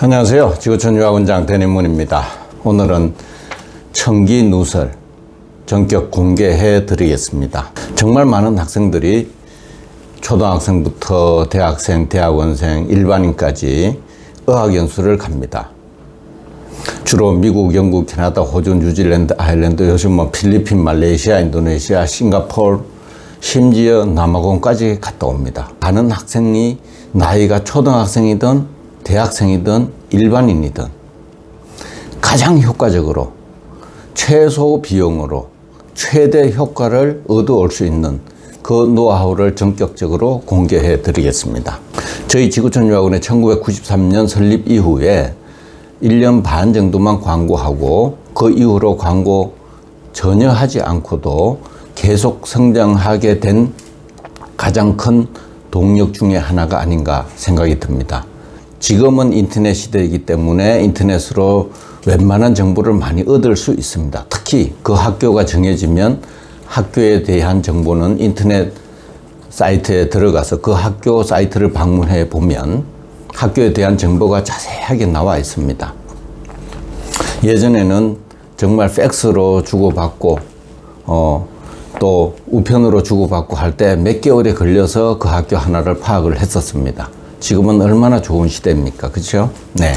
안녕하세요. 지구촌 유학원장 대니문입니다. 오늘은 청기 누설 전격 공개해 드리겠습니다. 정말 많은 학생들이 초등학생부터 대학생, 대학원생, 일반인까지 어학연수를 갑니다. 주로 미국, 영국, 캐나다, 호주, 뉴질랜드, 아일랜드, 요즘 필리핀, 말레이시아, 인도네시아, 싱가포르, 심지어 남아공까지 갔다 옵니다. 가는 학생이 나이가 초등학생이든 대학생이든 일반인이든 가장 효과적으로 최소 비용으로 최대 효과를 얻어올 수 있는 그 노하우를 전격적으로 공개해 드리겠습니다. 저희 지구촌 유학원의 1993년 설립 이후에 1년 반 정도만 광고하고 그 이후로 광고 전혀 하지 않고도 계속 성장하게 된 가장 큰 동력 중에 하나가 아닌가 생각이 듭니다. 지금은 인터넷 시대이기 때문에 인터넷으로 웬만한 정보를 많이 얻을 수 있습니다. 특히 그 학교가 정해지면 학교에 대한 정보는 인터넷 사이트에 들어가서 그 학교 사이트를 방문해 보면 학교에 대한 정보가 자세하게 나와 있습니다. 예전에는 정말 팩스로 주고받고 또 우편으로 주고받고 할 때 몇 개월이 걸려서 그 학교 하나를 파악을 했었습니다. 지금은 얼마나 좋은 시대입니까? 그렇죠? 네.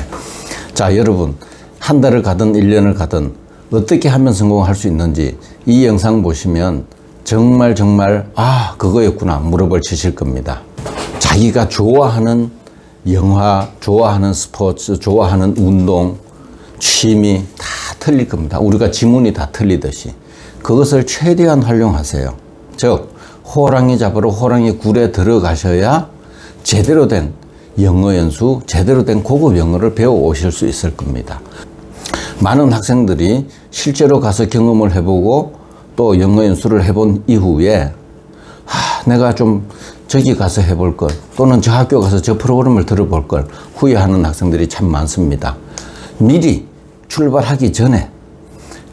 자, 여러분, 한 달을 가든 1년을 가든 어떻게 하면 성공할 수 있는지 이 영상 보시면 정말 그거였구나 물어볼 치실 겁니다. 자기가 좋아하는 영화, 좋아하는 스포츠, 좋아하는 운동, 취미 다 틀릴 겁니다. 우리가 지문이 다 틀리듯이 그것을 최대한 활용하세요. 즉, 호랑이 잡으러 호랑이 굴에 들어가셔야 제대로 된 영어 연수, 제대로 된 고급 영어를 배워 오실 수 있을 겁니다. 많은 학생들이 실제로 가서 경험을 해보고 또 영어 연수를 해본 이후에 내가 좀 저기 가서 해볼 걸, 또는 저 학교 가서 저 프로그램을 들어볼 걸 후회하는 학생들이 참 많습니다. 미리 출발하기 전에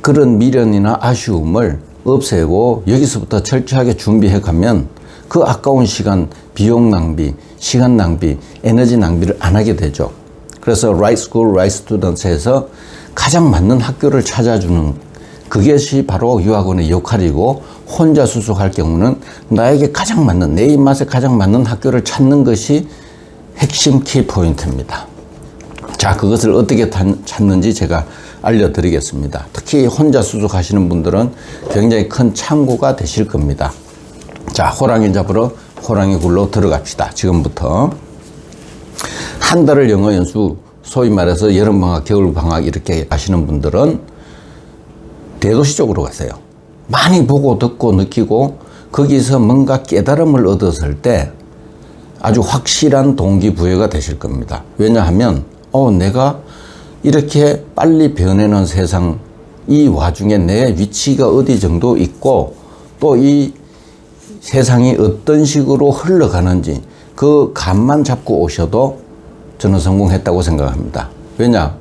그런 미련이나 아쉬움을 없애고 여기서부터 철저하게 준비해 가면 그 아까운 시간, 비용 낭비, 시간 낭비, 에너지 낭비를 안 하게 되죠. 그래서 Right School, Right Students에서 가장 맞는 학교를 찾아주는 그것이 바로 유학원의 역할이고, 혼자 수속할 경우는 나에게 가장 맞는, 내 입맛에 가장 맞는 학교를 찾는 것이 핵심 키포인트입니다. 자, 그것을 어떻게 찾는지 제가 알려드리겠습니다. 특히 혼자 수속하시는 분들은 굉장히 큰 참고가 되실 겁니다. 자, 호랑이 잡으러 호랑이 굴로 들어갑시다. 지금부터 한 달을 영어 연수, 소위 말해서 여름방학, 겨울방학 이렇게 하시는 분들은 대도시 쪽으로 가세요. 많이 보고 듣고 느끼고 거기서 뭔가 깨달음을 얻었을 때 아주 확실한 동기부여가 되실 겁니다. 왜냐하면 내가 이렇게 빨리 변해는 세상, 이 와중에 내 위치가 어디 정도 있고 또 이 세상이 어떤 식으로 흘러가는지 그 감만 잡고 오셔도 저는 성공했다고 생각합니다. 왜냐?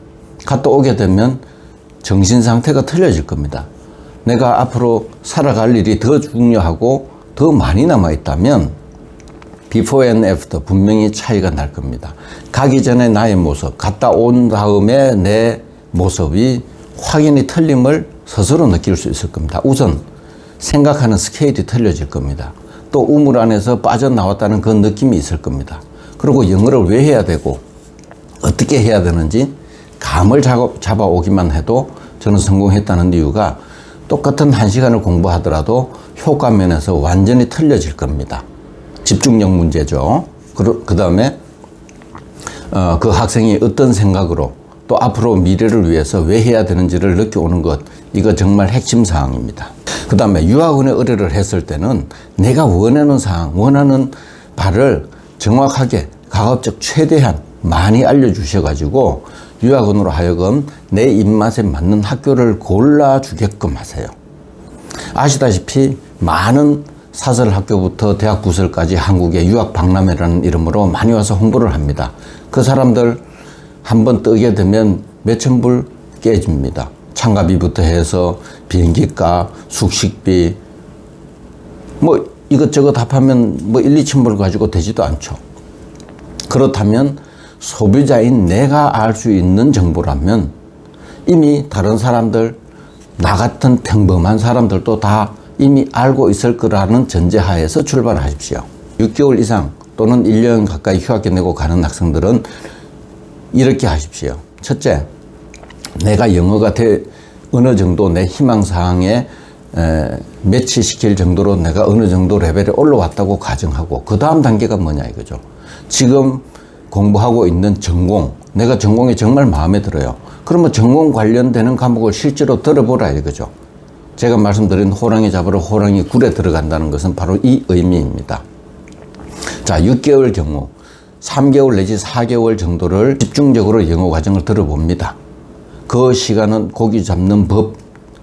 갔다 오게 되면 정신 상태가 틀려질 겁니다. 내가 앞으로 살아갈 일이 더 중요하고 더 많이 남아있다면 before and after 분명히 차이가 날 겁니다. 가기 전에 나의 모습, 갔다 온 다음에 내 모습이 확연히 틀림을 스스로 느낄 수 있을 겁니다. 우선 생각하는 스케일이 틀려질 겁니다. 또 우물 안에서 빠져나왔다는 그 느낌이 있을 겁니다. 그리고 영어를 왜 해야 되고 어떻게 해야 되는지 감을 잡아오기만 해도 저는 성공했다는 이유가 똑같은 1시간을 공부하더라도 효과 면에서 완전히 틀려질 겁니다. 집중력 문제죠. 그 다음에 그 학생이 어떤 생각으로 또 앞으로 미래를 위해서 왜 해야 되는지를 느껴오는 것, 이거 정말 핵심 사항입니다. 그 다음에 유학원에 의뢰를 했을 때는 내가 원하는 사항, 원하는 바를 정확하게 가급적 최대한 많이 알려주셔가지고 유학원으로 하여금 내 입맛에 맞는 학교를 골라주게끔 하세요. 아시다시피 많은 사설 학교부터 대학 부설까지 한국에 유학 박람회라는 이름으로 많이 와서 홍보를 합니다. 그 사람들 한번 뜨게 되면 몇천 불 깨집니다. 참가비부터 해서 비행기값, 숙식비, 이것저것 합하면 1, 2천 불 가지고 되지도 않죠. 그렇다면 소비자인 내가 알 수 있는 정보라면 이미 다른 사람들, 나 같은 평범한 사람들도 다 이미 알고 있을 거라는 전제하에서 출발하십시오. 6개월 이상 또는 1년 가까이 휴학기 내고 가는 학생들은 이렇게 하십시오. 첫째, 내가 영어가 어느 정도 내 희망사항에 매치시킬 정도로 내가 어느 정도 레벨에 올라왔다고 가정하고, 그 다음 단계가 뭐냐 이거죠. 지금 공부하고 있는 전공, 내가 전공이 정말 마음에 들어요. 그러면 전공 관련되는 과목을 실제로 들어보라 이거죠. 제가 말씀드린 호랑이 잡으러 호랑이 굴에 들어간다는 것은 바로 이 의미입니다. 자, 6개월 경우 3개월 내지 4개월 정도를 집중적으로 영어 과정을 들어봅니다. 그 시간은 고기 잡는 법,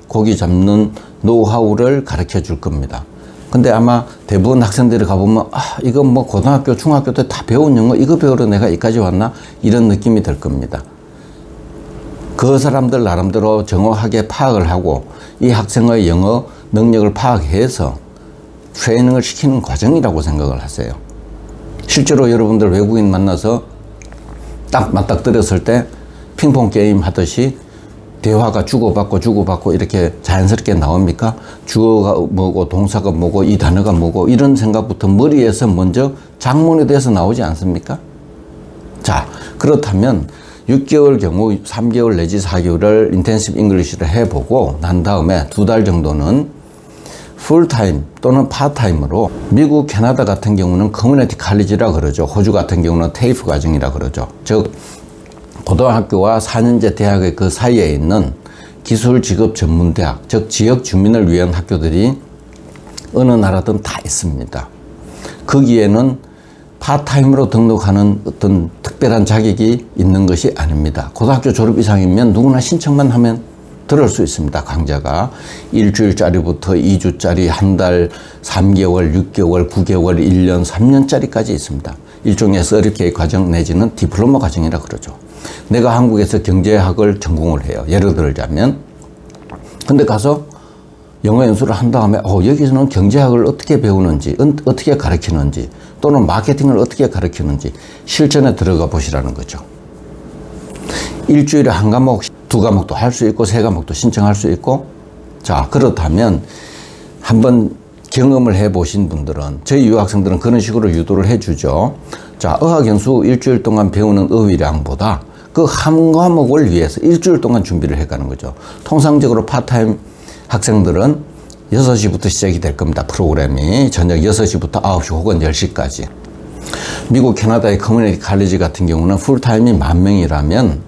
고기 잡는 노하우를 가르쳐 줄 겁니다. 근데 아마 대부분 학생들이 가보면 이거 뭐 고등학교, 중학교 때 다 배운 영어 이거 배우러 내가 여기까지 왔나? 이런 느낌이 들 겁니다. 그 사람들 나름대로 정확하게 파악을 하고 이 학생의 영어 능력을 파악해서 트레이닝을 시키는 과정이라고 생각을 하세요. 실제로 여러분들 외국인 만나서 딱 맞닥뜨렸을 때 핑퐁 게임 하듯이 대화가 주고받고 이렇게 자연스럽게 나옵니까? 주어가 뭐고 동사가 뭐고 이 단어가 뭐고 이런 생각부터 머리에서 먼저 작문에 대해서 나오지 않습니까? 자, 그렇다면 6개월 경우 3개월 내지 4개월을 인텐시브 잉글리시를 해보고 난 다음에 2달 정도는 풀타임 또는 파타임으로, 미국, 캐나다 같은 경우는 커뮤니티 칼리지라 그러죠. 호주 같은 경우는 테이프 과정이라 그러죠. 즉 고등학교와 4년제 대학의 그 사이에 있는 기술 직업 전문 대학, 즉 지역 주민을 위한 학교들이 어느 나라든 다 있습니다. 거기에는 파타임으로 등록하는 어떤 특별한 자격이 있는 것이 아닙니다. 고등학교 졸업 이상이면 누구나 신청만 하면 들을 수 있습니다. 강좌가 일주일짜리부터 2주짜리, 한 달, 3개월, 6개월, 9개월, 1년, 3년짜리까지 있습니다. 일종의 서티피케이트 과정 내지는 디플로마 과정이라 그러죠. 내가 한국에서 경제학을 전공을 해요. 예를 들자면. 근데 가서 영어 연수를 한 다음에 여기서는 경제학을 어떻게 배우는지, 어떻게 가르치는지, 또는 마케팅을 어떻게 가르치는지 실전에 들어가 보시라는 거죠. 일주일에 한 과목, 2과목도 할 수 있고 3과목도 신청할 수 있고. 자, 그렇다면 한번 경험을 해 보신 분들은, 저희 유학생들은 그런 식으로 유도를 해 주죠. 자, 어학연수 일주일 동안 배우는 어휘량보다 그 한 과목을 위해서 일주일 동안 준비를 해 가는 거죠. 통상적으로 파타임 학생들은 6시부터 시작이 될 겁니다. 프로그램이 저녁 6시부터 9시 혹은 10시까지. 미국, 캐나다의 커뮤니티 칼리지 같은 경우는 풀타임이 10,000명이라면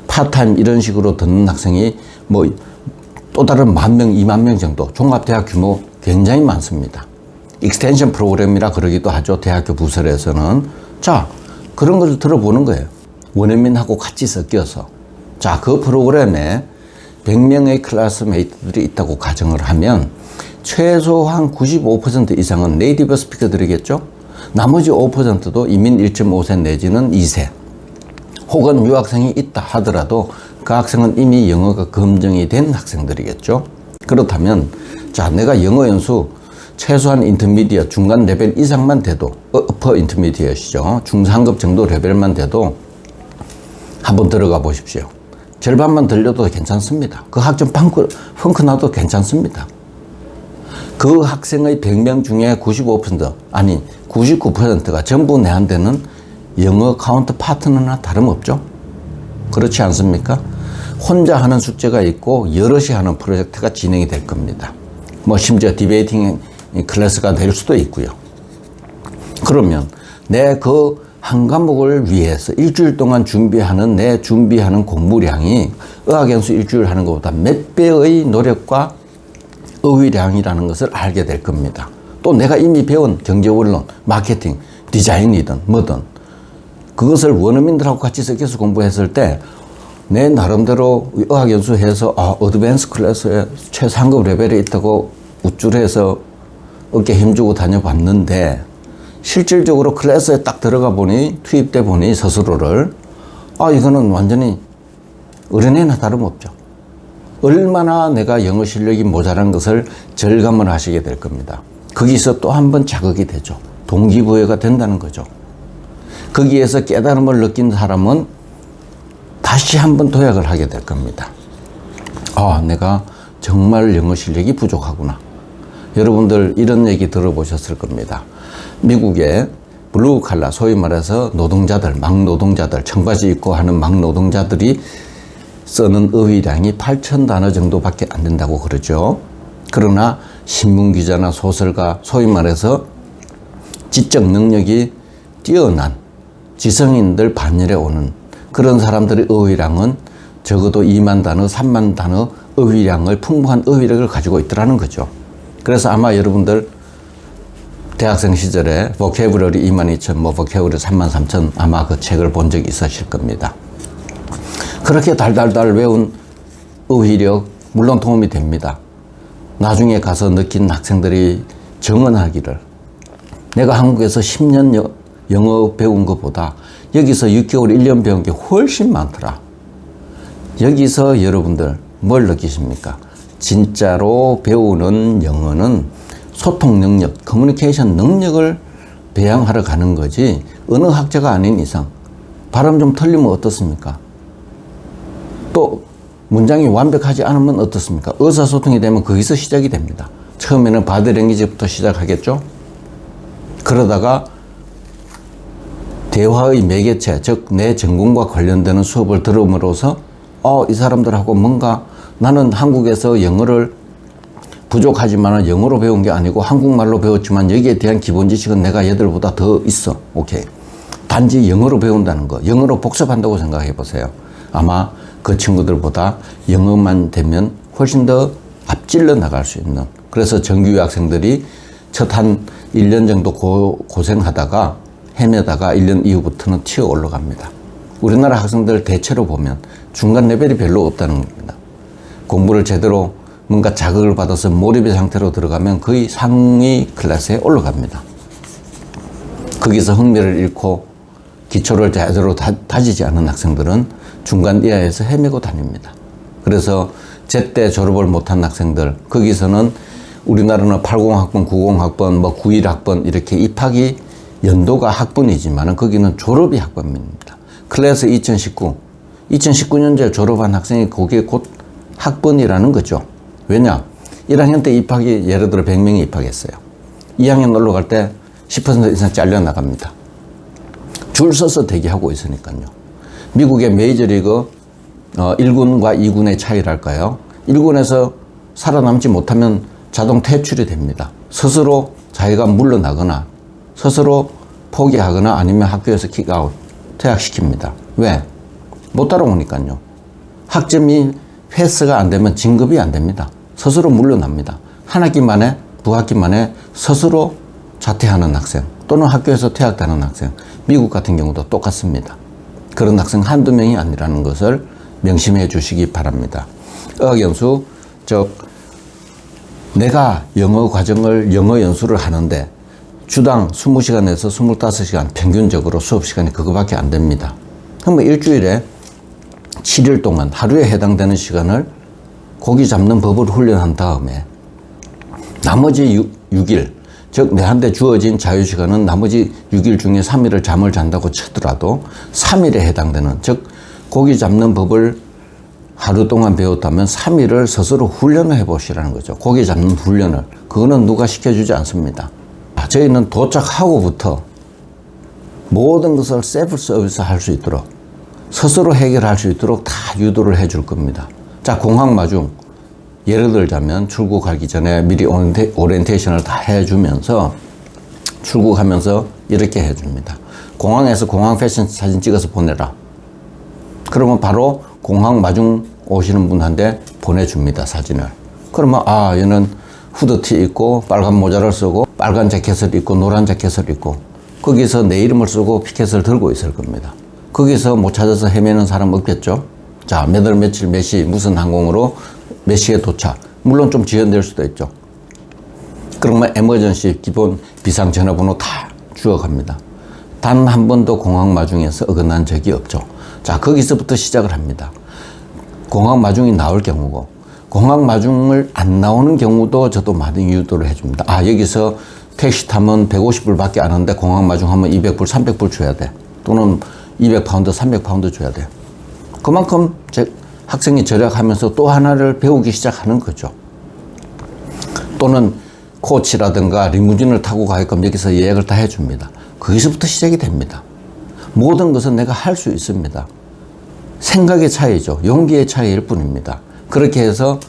파타임 이런 식으로 듣는 학생이 뭐 또 다른 10,000명, 20,000명 정도, 종합대학 규모 굉장히 많습니다. 익스텐션 프로그램이라 그러기도 하죠. 대학교 부설에서는. 자, 그런 걸 들어보는 거예요. 원어민하고 같이 섞여서. 자, 그 프로그램에 100명의 클래스메이트들이 있다고 가정을 하면 최소한 95% 이상은 네이티브 스피커들이겠죠? 나머지 5%도 이민 1.5세 내지는 2세 혹은 유학생이 있다 하더라도 그 학생은 이미 영어가 검증이 된 학생들이겠죠? 그렇다면 자, 내가 영어 연수 최소한 인터미디어 중간 레벨 이상만 돼도, 어퍼 인터미디어시죠. 중상급 정도 레벨만 돼도 한번 들어가 보십시오. 절반만 들려도 괜찮습니다. 그 학점 펑크 나도 괜찮습니다. 그 학생의 100명 중에 95% 아니 99%가 전부 내한테는 영어 카운터 파트너나 다름없죠. 그렇지 않습니까? 혼자 하는 숙제가 있고 여럿이 하는 프로젝트가 진행이 될 겁니다. 뭐 심지어 디베이팅 클래스가 될 수도 있고요. 그러면 내 그 한 과목을 위해서 일주일 동안 준비하는 내 준비하는 공부량이 어학연수 일주일 하는 것보다 몇 배의 노력과 어휘량이라는 것을 알게 될 겁니다. 또 내가 이미 배운 경제원론, 마케팅, 디자인이든 뭐든 그것을 원어민들하고 같이 섞여서 공부했을 때 내 나름대로 어학연수해서 어드밴스 클래스에 최상급 레벨에 있다고 우쭐해서 어깨 힘주고 다녀봤는데 실질적으로 클래스에 딱 들어가 보니 투입돼 보니 스스로를 이거는 완전히 어린애나 다름없죠. 얼마나 내가 영어 실력이 모자란 것을 절감을 하시게 될 겁니다. 거기서 또 한 번 자극이 되죠. 동기부여가 된다는 거죠. 거기에서 깨달음을 느낀 사람은 다시 한번 도약을 하게 될 겁니다. 아, 내가 정말 영어 실력이 부족하구나. 여러분들 이런 얘기 들어보셨을 겁니다. 미국의 블루 칼라, 소위 말해서 노동자들, 막노동자들, 청바지 입고 하는 막노동자들이 쓰는 어휘량이 8,000단어 정도밖에 안 된다고 그러죠. 그러나 신문기자나 소설가, 소위 말해서 지적 능력이 뛰어난 지성인들 반열에 오는 그런 사람들의 어휘량은 적어도 2만 단어, 3만 단어 어휘량을, 풍부한 어휘력을 가지고 있더라는 거죠. 그래서 아마 여러분들 대학생 시절에 보케브러리 22,000, 보케브러리 33,000 아마 그 책을 본 적이 있으실 겁니다. 그렇게 달달달 외운 어휘력 물론 도움이 됩니다. 나중에 가서 느낀 학생들이 정언하기를, 내가 한국에서 10년 영어 배운 것보다 여기서 6개월, 1년 배운 게 훨씬 많더라. 여기서 여러분들 뭘 느끼십니까? 진짜로 배우는 영어는 소통 능력, 커뮤니케이션 능력을 배양하러 가는 거지 언어학자가 아닌 이상 발음 좀 틀리면 어떻습니까? 또 문장이 완벽하지 않으면 어떻습니까? 의사소통이 되면 거기서 시작이 됩니다. 처음에는 바디랭귀지부터 시작하겠죠? 그러다가 대화의 매개체, 즉 내 전공과 관련되는 수업을 들음으로써 이 사람들하고 뭔가, 나는 한국에서 영어를 부족하지만 영어로 배운 게 아니고 한국말로 배웠지만 여기에 대한 기본 지식은 내가 얘들보다 더 있어. 오케이. 단지 영어로 배운다는 거, 영어로 복습한다고 생각해 보세요. 아마 그 친구들보다 영어만 되면 훨씬 더 앞질러 나갈 수 있는, 그래서 정규 유학생들이 첫 한 1년 정도 고생하다가 헤매다가 1년 이후부터는 튀어 올라갑니다. 우리나라 학생들 대체로 보면 중간 레벨이 별로 없다는 겁니다. 공부를 제대로 뭔가 자극을 받아서 몰입의 상태로 들어가면 거의 상위 클래스에 올라갑니다. 거기서 흥미를 잃고 기초를 제대로 다지지 않은 학생들은 중간 이하에서 헤매고 다닙니다. 그래서 제때 졸업을 못한 학생들, 거기서는 우리나라는 80학번, 90학번, 91학번 이렇게 입학이 연도가 학번이지만 거기는 졸업이 학번입니다. 클래스 2019년도에 졸업한 학생이 그게 곧 학번이라는 거죠. 왜냐? 1학년 때 입학이 예를 들어 100명이 입학했어요. 2학년 올라갈 때 10% 이상 잘려나갑니다. 줄 서서 대기하고 있으니까요. 미국의 메이저리그 1군과 2군의 차이랄까요? 1군에서 살아남지 못하면 자동 퇴출이 됩니다. 스스로 자기가 물러나거나 스스로 포기하거나 아니면 학교에서 킥아웃, 퇴학시킵니다. 왜? 못 따라오니까요. 학점이 패스가 안 되면 진급이 안 됩니다. 스스로 물러납니다. 한 학기 만에, 두 학기 만에 스스로 자퇴하는 학생 또는 학교에서 퇴학하는 학생, 미국 같은 경우도 똑같습니다. 그런 학생 한두 명이 아니라는 것을 명심해 주시기 바랍니다. 어학연수, 즉 내가 영어 과정을, 영어 연수를 하는데 주당 20시간에서 25시간 평균적으로 수업 시간이 그거밖에 안 됩니다. 그러면 일주일에 7일 동안 하루에 해당되는 시간을 고기 잡는 법을 훈련한 다음에 나머지 6일, 즉 내한테 주어진 자유시간은 나머지 6일 중에 3일을 잠을 잔다고 치더라도 3일에 해당되는, 즉 고기 잡는 법을 하루 동안 배웠다면 3일을 스스로 훈련을 해보시라는 거죠. 고기 잡는 훈련을. 그거는 누가 시켜주지 않습니다. 저희는 도착하고부터 모든 것을 셀프 서비스 할 수 있도록, 스스로 해결할 수 있도록 다 유도를 해줄 겁니다. 자, 공항 마중. 예를 들자면 출국하기 전에 미리 오리엔테이션을 다 해주면서 출국하면서 이렇게 해줍니다. 공항에서 공항 패션 사진 찍어서 보내라. 그러면 바로 공항 마중 오시는 분한테 보내줍니다, 사진을. 그러면 얘는 후드티 입고 빨간 모자를 쓰고 빨간 재킷을 입고 노란 재킷을 입고 거기서 내 이름을 쓰고 피켓을 들고 있을 겁니다. 거기서 못 찾아서 헤매는 사람 없겠죠? 자, 몇 월 며칠 몇 시 무슨 항공으로 몇 시에 도착. 물론 좀 지연될 수도 있죠. 그러면 에머전시 기본 비상 전화번호 다 주어갑니다. 단 한 번도 공항 마중에서 어긋난 적이 없죠. 자, 거기서부터 시작을 합니다. 공항 마중이 나올 경우고, 공항 마중을 안 나오는 경우도 저도 많이 유도를 해줍니다. 여기서 택시 타면 150불 밖에 안 하는데 공항 마중 하면 200불, 300불 줘야 돼. 또는 200파운드, 300파운드 줘야 돼요. 그만큼 학생이 절약하면서 또 하나를 배우기 시작하는 거죠. 또는 코치라든가 리무진을 타고 가게끔 여기서 예약을 다 해줍니다. 거기서부터 시작이 됩니다. 모든 것은 내가 할 수 있습니다. 생각의 차이죠. 용기의 차이일 뿐입니다. 그렇게 해서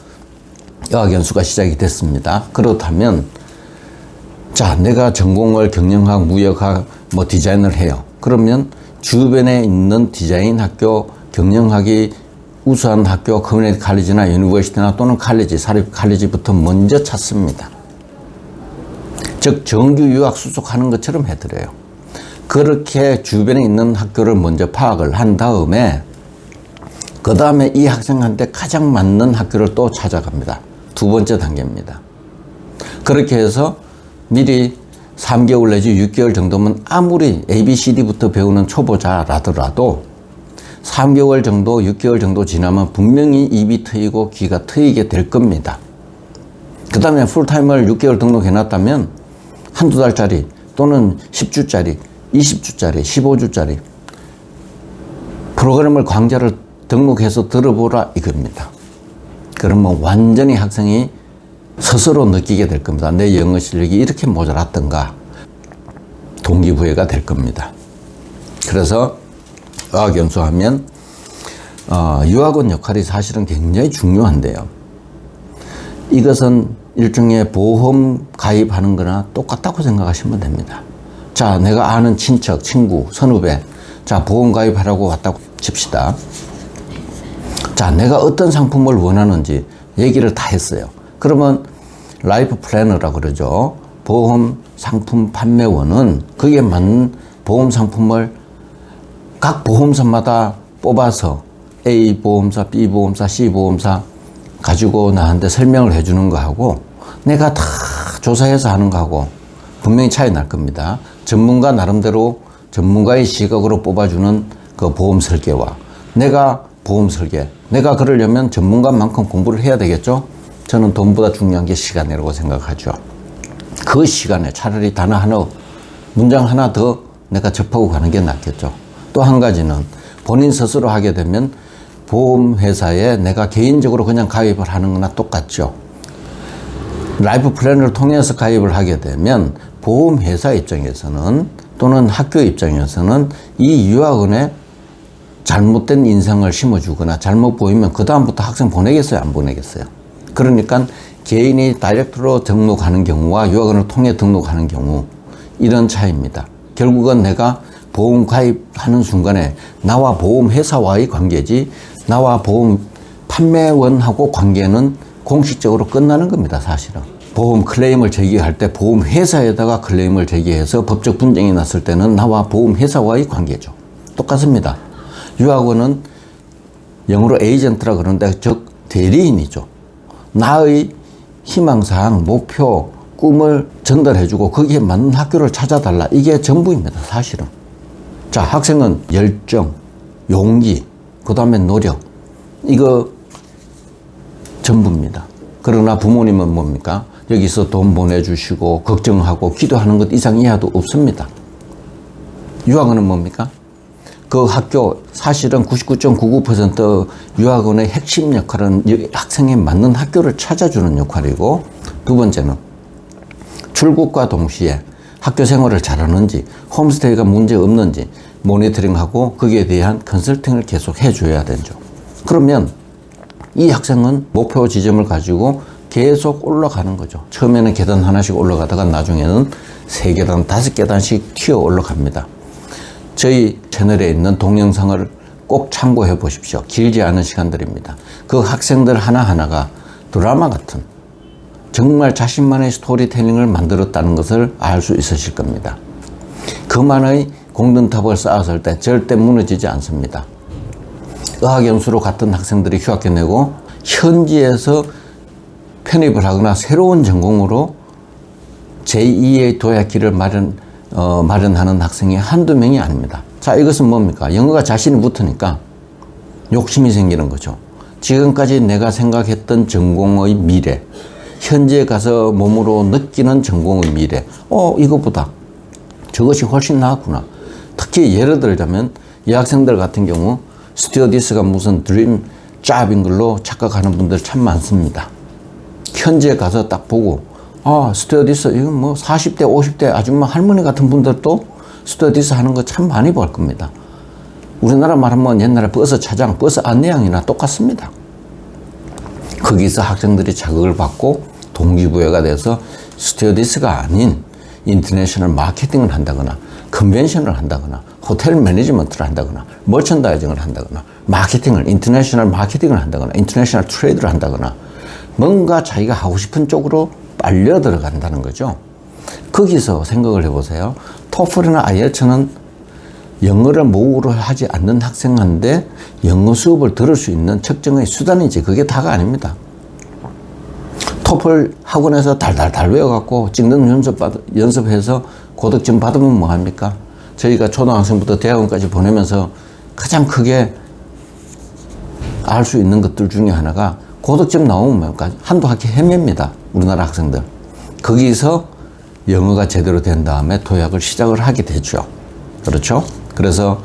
어학연수가 시작이 됐습니다. 그렇다면 자, 내가 전공을 경영학, 무역학, 디자인을 해요. 그러면 주변에 있는 디자인 학교, 경영학이 우수한 학교, 커뮤니티 칼리지나 유니버시티나 또는 칼리지, 사립 칼리지부터 먼저 찾습니다. 즉 정규 유학 수속하는 것처럼 해드려요. 그렇게 주변에 있는 학교를 먼저 파악을 한 다음에 그 다음에 이 학생한테 가장 맞는 학교를 또 찾아갑니다. 두 번째 단계입니다. 그렇게 해서 미리 3개월 내지 6개월 정도면 아무리 ABCD부터 배우는 초보자라더라도 3개월 정도, 6개월 정도 지나면 분명히 입이 트이고 귀가 트이게 될 겁니다. 그 다음에 풀타임을 6개월 등록해놨다면 한두 달짜리 또는 10주짜리, 20주짜리, 15주짜리 프로그램을 강좌를 등록해서 들어보라 이겁니다. 그러면 완전히 학생이 스스로 느끼게 될 겁니다. 내 영어 실력이 이렇게 모자랐던가 동기부여가 될 겁니다. 그래서 어학연수하면 유학원 역할이 사실은 굉장히 중요한데요. 이것은 일종의 보험 가입하는 거나 똑같다고 생각하시면 됩니다. 자, 내가 아는 친척, 친구, 선후배, 자, 보험 가입하라고 왔다고 칩시다. 자, 내가 어떤 상품을 원하는지 얘기를 다 했어요. 그러면 라이프 플래너라고 그러죠. 보험 상품 판매원은 거기에 맞는 보험 상품을 각 보험사마다 뽑아서 A 보험사, B 보험사, C 보험사 가지고 나한테 설명을 해주는 거하고 내가 다 조사해서 하는 거하고 분명히 차이 날 겁니다. 전문가 나름대로 전문가의 시각으로 뽑아주는 그 보험 설계와 내가 보험 설계, 내가 그러려면 전문가만큼 공부를 해야 되겠죠. 저는 돈보다 중요한 게 시간이라고 생각하죠. 그 시간에 차라리 단어 하나, 문장 하나 더 내가 접하고 가는 게 낫겠죠. 또 한 가지는 본인 스스로 하게 되면 보험회사에 내가 개인적으로 그냥 가입을 하는 거나 똑같죠. 라이프 플랜을 통해서 가입을 하게 되면 보험회사 입장에서는 또는 학교 입장에서는 이 유학원에 잘못된 인상을 심어주거나 잘못 보이면 그 다음부터 학생 보내겠어요? 안 보내겠어요? 그러니까 개인이 다이렉트로 등록하는 경우와 유학원을 통해 등록하는 경우 이런 차이입니다. 결국은 내가 보험 가입하는 순간에 나와 보험회사와의 관계지 나와 보험 판매원하고 관계는 공식적으로 끝나는 겁니다. 사실은. 보험 클레임을 제기할 때 보험회사에다가 클레임을 제기해서 법적 분쟁이 났을 때는 나와 보험회사와의 관계죠. 똑같습니다. 유학원은 영어로 에이전트라 그러는데 즉 대리인이죠. 나의 희망사항, 목표, 꿈을 전달해주고 거기에 맞는 학교를 찾아달라. 이게 전부입니다. 사실은. 자, 학생은 열정, 용기, 그 다음에 노력. 이거 전부입니다. 그러나 부모님은 뭡니까? 여기서 돈 보내주시고 걱정하고 기도하는 것 이상 이하도 없습니다. 유학원은 뭡니까? 그 학교 사실은 99.99% 유학원의 핵심 역할은 학생에 맞는 학교를 찾아주는 역할이고 두 번째는 출국과 동시에 학교 생활을 잘하는지 홈스테이가 문제 없는지 모니터링하고 거기에 대한 컨설팅을 계속 해줘야 되죠. 그러면 이 학생은 목표 지점을 가지고 계속 올라가는 거죠. 처음에는 계단 하나씩 올라가다가 나중에는 3계단, 5계단씩 튀어 올라갑니다. 저희 채널에 있는 동영상을 꼭 참고해 보십시오. 길지 않은 시간들입니다. 그 학생들 하나하나가 드라마 같은 정말 자신만의 스토리텔링을 만들었다는 것을 알 수 있으실 겁니다. 그만의 공든탑을 쌓았을 때 절대 무너지지 않습니다. 어학연수로 갔던 학생들이 휴학해 내고 현지에서 편입을 하거나 새로운 전공으로 제2의 도약길을 마련하는 학생이 한두 명이 아닙니다. 자, 이것은 뭡니까? 영어가 자신이 붙으니까 욕심이 생기는 거죠. 지금까지 내가 생각했던 전공의 미래, 현지에 가서 몸으로 느끼는 전공의 미래, 이거보다 저것이 훨씬 나았구나. 특히 예를 들자면 여학생들 같은 경우 스튜어디스가 무슨 드림 잡인 걸로 착각하는 분들 참 많습니다. 현지에 가서 딱 보고 스튜어디스 이건 뭐 40대 50대 아줌마 할머니 같은 분들도 스튜어디스 하는 거 참 많이 볼 겁니다. 우리나라 말하면 옛날에 버스 차장, 버스 안내양이나 똑같습니다. 거기서 학생들이 자극을 받고 동기부여가 돼서 스튜어디스가 아닌 인터내셔널 마케팅을 한다거나 컨벤션을 한다거나 호텔 매니지먼트를 한다거나 머천다이징을 한다거나 마케팅을 인터내셔널 마케팅을 한다거나 인터내셔널 트레이드를 한다거나 뭔가 자기가 하고 싶은 쪽으로 빨려 들어간다는 거죠. 거기서 생각을 해보세요. 토플이나 아이엘츠는 영어를 모국어로 하지 않는 학생한테 영어 수업을 들을 수 있는 특정의 수단이지 그게 다가 아닙니다. 토플 학원에서 달달달 외워갖고 찍는 연습해서 고득점 받으면 뭐합니까? 저희가 초등학생부터 대학원까지 보내면서 가장 크게 알 수 있는 것들 중에 하나가 고득점 나오면 한두 학기 헤맵니다. 우리나라 학생들. 거기서 영어가 제대로 된 다음에 도약을 시작을 하게 되죠. 그렇죠? 그래서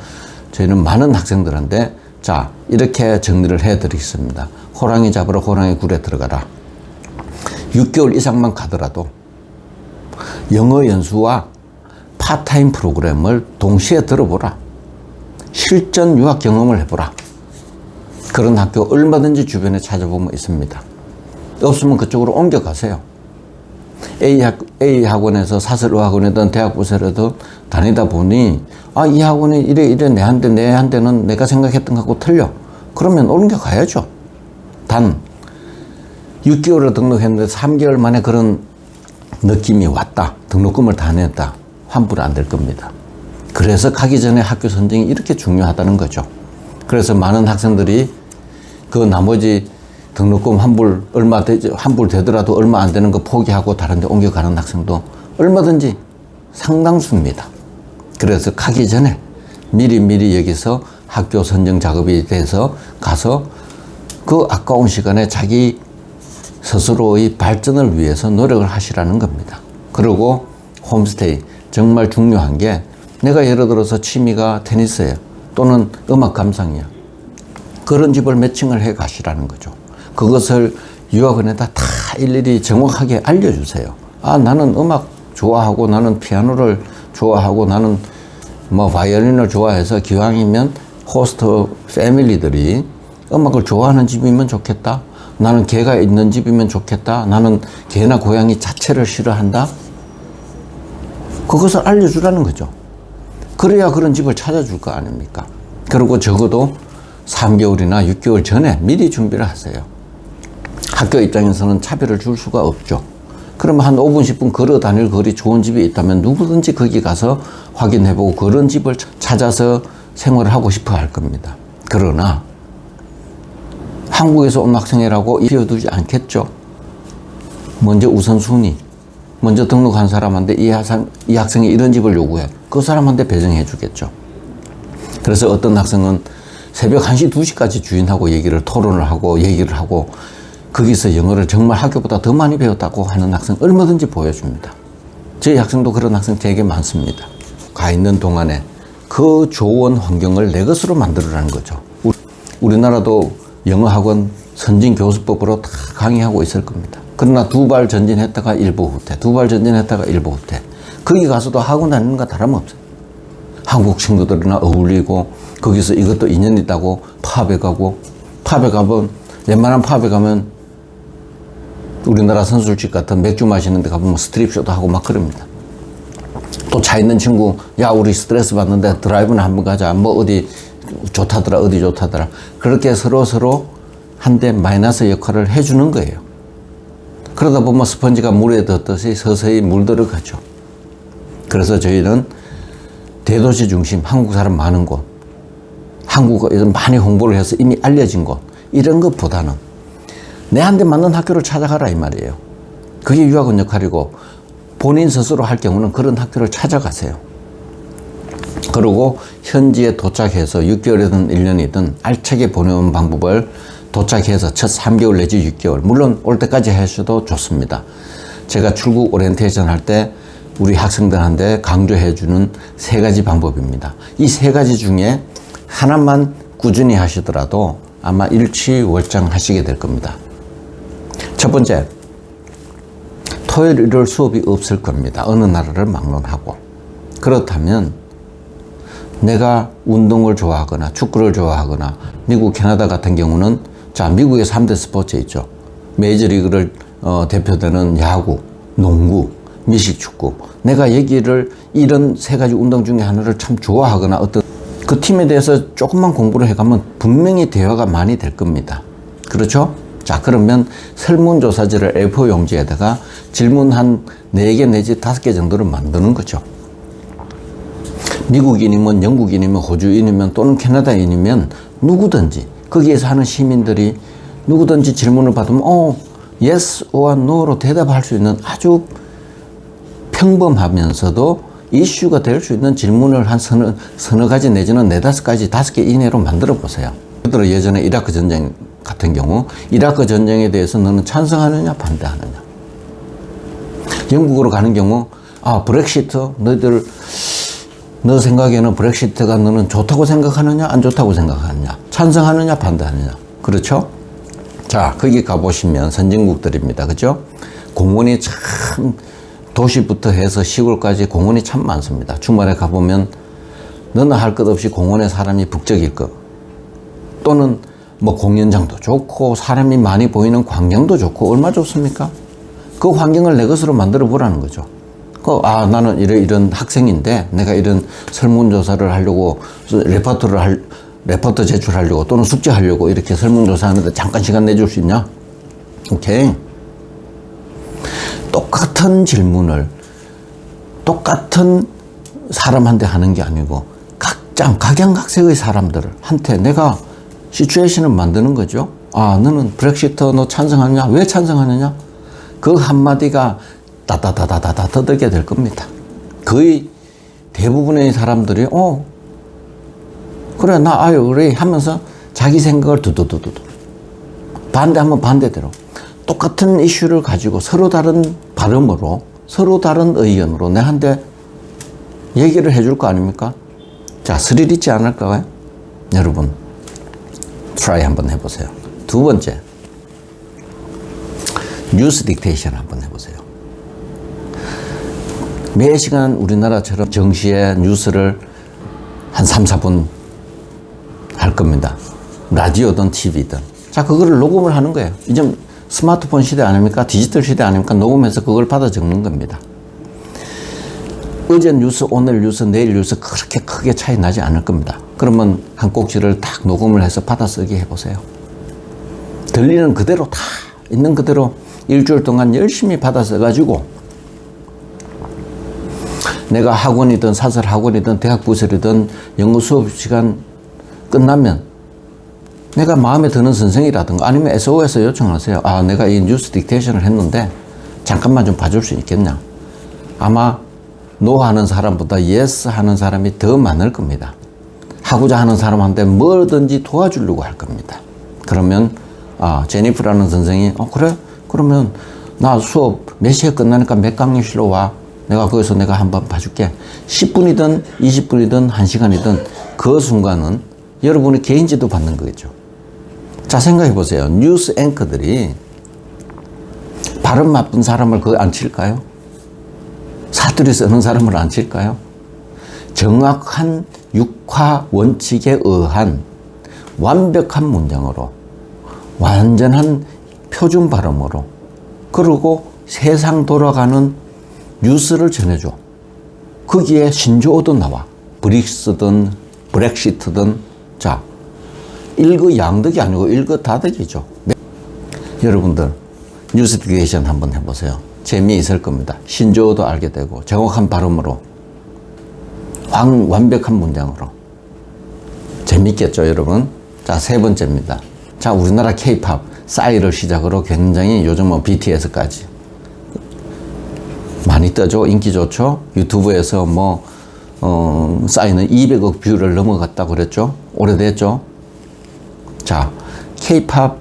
저희는 많은 학생들한테 자 이렇게 정리를 해드리겠습니다. 호랑이 잡으러 호랑이 굴에 들어가라. 6개월 이상만 가더라도 영어 연수와 파타임 프로그램을 동시에 들어보라. 실전 유학 경험을 해보라. 그런 학교 얼마든지 주변에 찾아보면 있습니다. 없으면 그쪽으로 옮겨가세요. A 학원에서 사설의학원이든 대학부서라도 다니다 보니 이 학원이 이래 내 한테는 내가 생각했던 것하고 틀려. 그러면 옮겨가야죠. 단 6개월을 등록했는데 3개월 만에 그런 느낌이 왔다. 등록금을 다 냈다. 환불 안 될 겁니다. 그래서 가기 전에 학교 선정이 이렇게 중요하다는 거죠. 그래서 많은 학생들이 그 나머지 등록금 환불 되더라도 얼마 안 되는 거 포기하고 다른 데 옮겨가는 학생도 얼마든지 상당수입니다. 그래서 가기 전에 미리 여기서 학교 선정 작업이 돼서 가서 그 아까운 시간에 자기 스스로의 발전을 위해서 노력을 하시라는 겁니다. 그리고 홈스테이 정말 중요한 게 내가 예를 들어서 취미가 테니스예요. 또는 음악 감상이야. 그런 집을 매칭을 해 가시라는 거죠. 그것을 유학원에다 다 일일이 정확하게 알려주세요. 나는 음악 좋아하고 나는 피아노를 좋아하고 나는 바이올린을 좋아해서 기왕이면 호스트 패밀리들이 음악을 좋아하는 집이면 좋겠다. 나는 개가 있는 집이면 좋겠다. 나는 개나 고양이 자체를 싫어한다. 그것을 알려주라는 거죠. 그래야 그런 집을 찾아줄 거 아닙니까? 그리고 적어도 3개월이나 6개월 전에 미리 준비를 하세요. 학교 입장에서는 차별을 줄 수가 없죠. 그러면 한 5분, 10분 걸어 다닐 거리 좋은 집이 있다면 누구든지 거기 가서 확인해보고 그런 집을 찾아서 생활을 하고 싶어 할 겁니다. 그러나 한국에서 온 학생이라고 비워두지 않겠죠. 먼저 우선순위. 먼저 등록한 사람한테 이 학생이 이런 집을 요구해. 그 사람한테 배정해 주겠죠. 그래서 어떤 학생은 새벽 1시, 2시까지 주인하고 토론을 하고 얘기를 하고 거기서 영어를 정말 학교보다 더 많이 배웠다고 하는 학생 얼마든지 보여줍니다. 저희 학생도 그런 학생 되게 많습니다. 가 있는 동안에 그 좋은 환경을 내 것으로 만들어라는 거죠. 우리나라도 영어학원 선진교수법으로 다 강의하고 있을 겁니다. 그러나 2발 전진했다가 일부 후퇴, 2발 전진했다가 일부 후퇴. 거기 가서도 학원 다니는 거 다름없어요. 한국 친구들이나 어울리고 거기서 이것도 인연 있다고 팝에 가고 팝에 가면 웬만한 팝에 가면 우리나라 선술집 같은 맥주 마시는 데 가보면 스트립쇼도 하고 막 그럽니다. 또 차 있는 친구 야 우리 스트레스 받는데 드라이브나 한번 가자. 어디 좋다더라 어디 좋다더라. 그렇게 서로 한데 마이너스 역할을 해주는 거예요. 그러다 보면 스펀지가 물에 젖듯이 서서히 물들어가죠. 그래서 저희는 대도시 중심 한국 사람 많은 곳 한국어 많이 홍보를 해서 이미 알려진 곳 이런 것보다는 내한테 맞는 학교를 찾아가라 이 말이에요. 그게 유학원 역할이고 본인 스스로 할 경우는 그런 학교를 찾아가세요. 그리고 현지에 도착해서 6개월이든 1년이든 알차게 보내온 방법을 도착해서 첫 3개월 내지 6개월 물론 올 때까지 하셔도 좋습니다. 제가 출국 오리엔테이션 할 때 우리 학생들한테 강조해주는 3가지 방법입니다. 이 3가지 중에 하나만 꾸준히 하시더라도 아마 일취월장하시게 될 겁니다. 첫 번째, 토요일, 일요일 수업이 없을 겁니다. 어느 나라를 막론하고. 그렇다면 내가 운동을 좋아하거나 축구를 좋아하거나 미국, 캐나다 같은 경우는 자, 미국의 3대 스포츠 있죠. 메이저리그를 대표되는 야구, 농구, 미식축구. 내가 여기를 이런 3가지 운동 중에 하나를 참 좋아하거나 어떤 그 팀에 대해서 조금만 공부를 해가면 분명히 대화가 많이 될 겁니다. 그렇죠? 자, 그러면 설문조사지를 A4 용지에다가 질문 한 4개 내지 5개 정도를 만드는 거죠. 미국인이면 영국인이면 호주인이면 또는 캐나다인이면 누구든지 거기에서 하는 시민들이 누구든지 질문을 받으면 yes or no로 대답할 수 있는 아주 평범하면서도 이슈가 될 수 있는 질문을 한 서너 가지 내지는 4-5가지, 5개 이내로 만들어 보세요. 예를 들어 예전에 이라크 전쟁 같은 경우 이라크 전쟁에 대해서 너는 찬성하느냐 반대하느냐. 영국으로 가는 경우 브렉시트 너 생각에는 브렉시트가 너는 좋다고 생각하느냐 안 좋다고 생각하느냐, 찬성하느냐 반대하느냐. 그렇죠? 자, 거기 가보시면 선진국들입니다. 그죠? 공원이 참 도시부터 해서 시골까지 공원이 참 많습니다. 주말에 가보면 너나 할 것 없이 공원에 사람이 북적일 것, 또는 뭐 공연장도 좋고 사람이 많이 보이는 광경도 좋고 얼마나 좋습니까? 그 환경을 내 것으로 만들어 보라는 거죠. 나는 이런 학생인데 내가 이런 설문조사를 하려고 레포트 제출하려고 또는 숙제하려고 이렇게 설문조사하는데 잠깐 시간 내줄 수 있냐? 오케이. 똑같은 질문을 똑같은 사람한테 하는 게 아니고 각양각색의 사람들한테 내가 시츄에이션을 만드는 거죠. 너는 브렉시트 너 찬성하느냐? 왜 찬성하느냐? 그 한마디가 다다다다다다 떠들게 될 겁니다. 거의 대부분의 사람들이 그래 나 그래 하면서 자기 생각을 두두두두 반대하면 반대대로 똑같은 이슈를 가지고 서로 다른 발음으로 서로 다른 의견으로 내한테 얘기를 해줄 거 아닙니까? 자, 스릴 있지 않을까요? 여러분 트라이 한번 해보세요. 두 번째, 뉴스 딕테이션 한번 해보세요. 매 시간 우리나라처럼 정시에 뉴스를 한 3-4분 할 겁니다. 라디오든 TV든. 자, 그거를 녹음을 하는 거예요. 이제 스마트폰 시대 아닙니까? 디지털 시대 아닙니까? 녹음해서 그걸 받아 적는 겁니다. 어제 뉴스, 오늘 뉴스, 내일 뉴스 그렇게 크게 차이 나지 않을 겁니다. 그러면 한 꼭지를 딱 녹음을 해서 받아 쓰기 해보세요. 들리는 그대로 다 있는 그대로 일주일 동안 열심히 받아 써가지고 내가 학원이든 사설 학원이든 대학 부설이든 영어 수업 시간 끝나면 내가 마음에 드는 선생이라든가 아니면 SOS 요청하세요. 내가 이 뉴스 딕테이션을 했는데 잠깐만 좀 봐줄 수 있겠냐. 아마 노 하는 사람보다 예스 하는 사람이 더 많을 겁니다. 하고자 하는 사람한테 뭐든지 도와주려고 할 겁니다. 그러면 제니프라는 선생이 그래? 그러면 나 수업 몇 시에 끝나니까 몇 강의실로 와. 내가 거기서 내가 한번 봐줄게. 10분이든 20분이든 1시간이든 그 순간은 여러분이 개인지도 받는 거겠죠. 자, 생각해 보세요. 뉴스 앵커들이 발음 나쁜 사람을 거기 안 칠까요? 사투리 쓰는 사람을 안 칠까요? 정확한 육화 원칙에 의한 완벽한 문장으로 완전한 표준 발음으로 그리고 세상 돌아가는 뉴스를 전해줘. 거기에 신조어도 나와. 브릭스든 브렉시트든 자, 일거양득이 아니고 일거다득이죠. 여러분들 뉴스 딕테이션 한번 해보세요. 재미있을 겁니다. 신조어도 알게 되고 정확한 발음으로 완벽한 문장으로 재밌겠죠, 여러분? 자, 3번째입니다. 자, 우리나라 K-팝 싸이를 시작으로 굉장히 요즘 BTS까지 많이 떠죠. 인기 좋죠. 유튜브에서 싸이는 200억 뷰를 넘어갔다고 그랬죠. 오래됐죠. 자, K-팝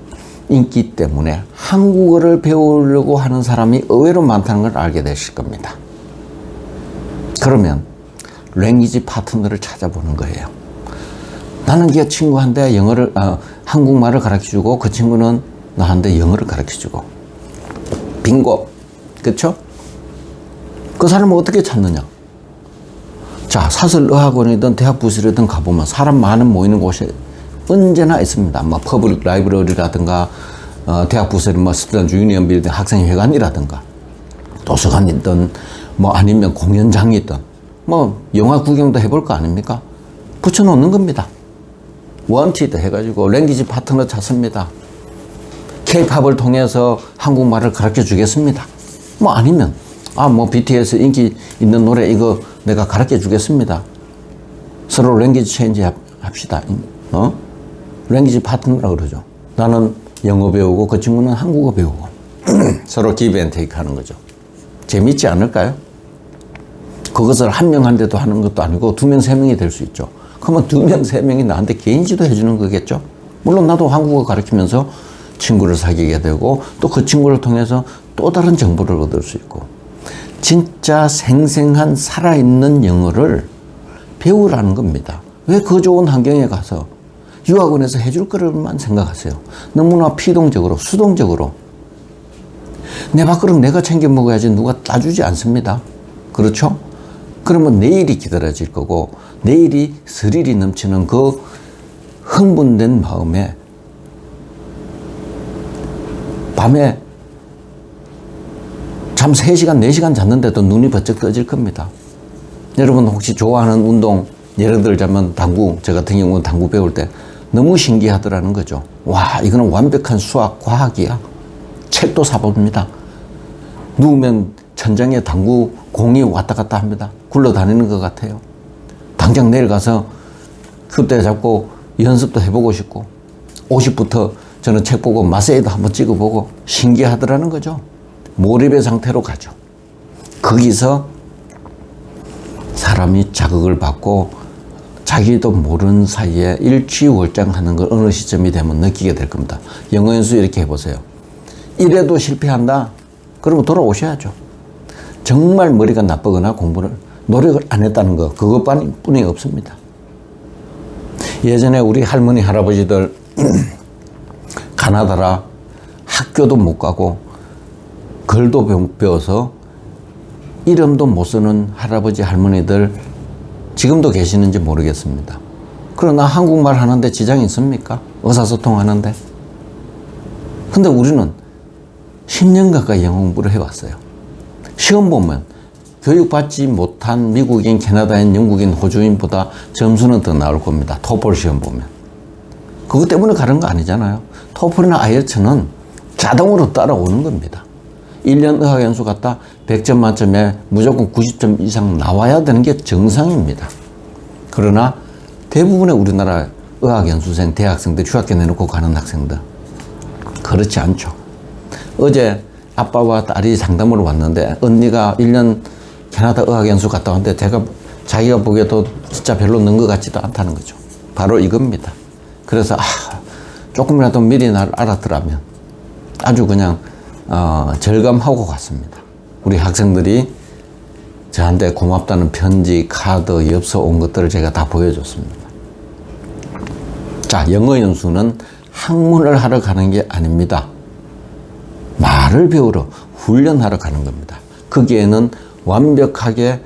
인기 때문에 한국어를 배우려고 하는 사람이 의외로 많다는 걸 알게 되실 겁니다. 그러면 랭귀지 파트너를 찾아보는 거예요. 나는 그 친구한테 한국말을 가르쳐주고 그 친구는 나한테 영어를 가르쳐주고. 빙고. 그쵸? 그 사람을 어떻게 찾느냐? 자, 사설의학원이든 대학부설이든 가보면 사람 많은 모이는 곳이 언제나 있습니다. 뭐 퍼블릭 라이브러리라든가 대학부설이 뭐 스튜던트 유니언 빌딩 학생회관이라든가 도서관이든 뭐 아니면 공연장이든 뭐 영화 구경도 해볼 거 아닙니까? 붙여놓는 겁니다. 원티드 해가지고 랭귀지 파트너 찾습니다. K-팝을 통해서 한국말을 가르쳐 주겠습니다. 뭐 아니면 뭐 BTS 인기 있는 노래 이거 내가 가르쳐 주겠습니다. 서로 랭귀지 체인지 합시다. 랭귀지 파트너라고 그러죠. 나는 영어 배우고 그 친구는 한국어 배우고 서로 기브 앤 테이크 하는 거죠. 재밌지 않을까요? 그것을 한 명한테도 하는 것도 아니고 2명, 3명이 될 수 있죠. 그러면 2명, 3명이 나한테 개인 지도해주는 거겠죠. 물론 나도 한국어 가르치면서 친구를 사귀게 되고 또 그 친구를 통해서 또 다른 정보를 얻을 수 있고 진짜 생생한 살아있는 영어를 배우라는 겁니다. 왜 그 좋은 환경에 가서 유학원에서 해줄 거를만 생각하세요. 너무나 피동적으로 수동적으로 내 밥그릇 내가 챙겨 먹어야지 누가 따주지 않습니다. 그렇죠? 그러면 내일이 기다려질 거고 내일이 스릴이 넘치는 그 흥분된 마음에 밤에 잠 3시간, 4시간 잤는데도 눈이 번쩍 떠질 겁니다. 여러분 혹시 좋아하는 운동 예를 들자면 당구, 저 같은 경우는 당구 배울 때 너무 신기하더라는 거죠. 와, 이거는 완벽한 수학, 과학이야. 책도 사봅니다. 누우면 천장에 당구 공이 왔다 갔다 합니다. 굴러다니는 것 같아요. 당장 내려가서 그때 잡고 연습도 해보고 싶고 50부터 저는 책 보고 마세이도 한번 찍어보고 신기하더라는 거죠. 몰입의 상태로 가죠. 거기서 사람이 자극을 받고 자기도 모르는 사이에 일취월장하는 걸 어느 시점이 되면 느끼게 될 겁니다. 영어 연수 이렇게 해보세요. 이래도 실패한다? 그러면 돌아오셔야죠. 정말 머리가 나쁘거나 공부를 노력을 안 했다는 거 그것뿐이 없습니다. 예전에 우리 할머니 할아버지들 가나다라 학교도 못 가고 글도 배워서 이름도 못 쓰는 할아버지 할머니들 지금도 계시는지 모르겠습니다. 그러나 한국말 하는데 지장이 있습니까? 의사소통 하는데. 근데 우리는 10년 가까이 영어 공부를 해왔어요. 시험 보면 교육받지 못한 미국인, 캐나다인, 영국인, 호주인보다 점수는 더 나올 겁니다. 토플 시험 보면. 그것 때문에 가는 거 아니잖아요. 토플이나 아이엘츠는 자동으로 따라오는 겁니다. 1년 의학연수 갔다 100점 만점에 무조건 90점 이상 나와야 되는 게 정상입니다. 그러나 대부분의 우리나라 의학연수생, 대학생들, 휴학계 내놓고 가는 학생들 그렇지 않죠. 어제 아빠와 딸이 상담으로 왔는데 언니가 1년 캐나다 의학연수 갔다 왔는데 자기가 보기에도 진짜 별로 는 것 같지도 않다는 거죠. 바로 이겁니다. 그래서 조금이라도 미리 날 알았더라면 아주 그냥 절감하고 갔습니다. 우리 학생들이 저한테 고맙다는 편지, 카드, 엽서 온 것들을 제가 다 보여줬습니다. 자, 영어 연수는 학문을 하러 가는 게 아닙니다. 말을 배우러 훈련하러 가는 겁니다. 거기에는 완벽하게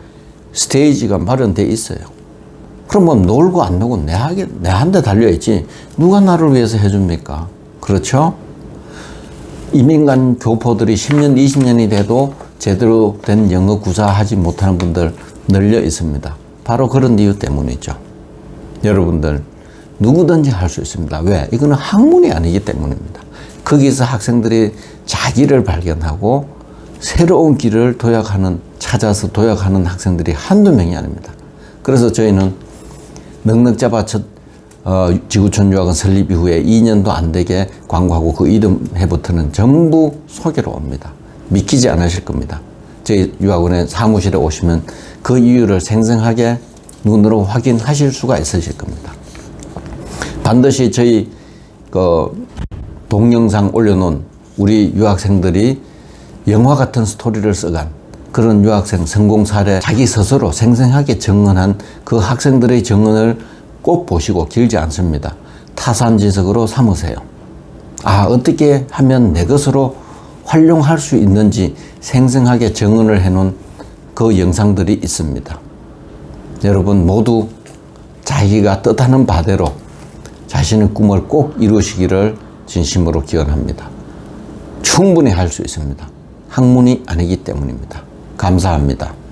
스테이지가 마련되어 있어요. 그럼 뭐 놀고 안 놀고 내한테 달려있지 누가 나를 위해서 해줍니까? 그렇죠? 이민간 교포들이 10년, 20년이 돼도 제대로 된 영어 구사하지 못하는 분들 널려 있습니다. 바로 그런 이유 때문이죠. 여러분들 누구든지 할 수 있습니다. 왜? 이거는 학문이 아니기 때문입니다. 거기서 학생들이 자기를 발견하고 새로운 길을 찾아서 도약하는 학생들이 한두 명이 아닙니다. 그래서 저희는 넉넉 잡아 지구촌 유학원 설립 이후에 2년도 안 되게 광고하고 그 이름 해부터는 전부 소개로 옵니다. 믿기지 않으실 겁니다. 저희 유학원의 사무실에 오시면 그 이유를 생생하게 눈으로 확인하실 수가 있으실 겁니다. 반드시 저희 동영상 올려놓은 우리 유학생들이 영화 같은 스토리를 써간 그런 유학생 성공 사례 자기 스스로 생생하게 증언한 그 학생들의 증언을 꼭 보시고 길지 않습니다. 타산지석으로 삼으세요. 아, 어떻게 하면 내 것으로 활용할 수 있는지 생생하게 증언을 해놓은 그 영상들이 있습니다. 여러분 모두 자기가 뜻하는 바대로 자신의 꿈을 꼭 이루시기를 진심으로 기원합니다. 충분히 할 수 있습니다. 학문이 아니기 때문입니다. 감사합니다.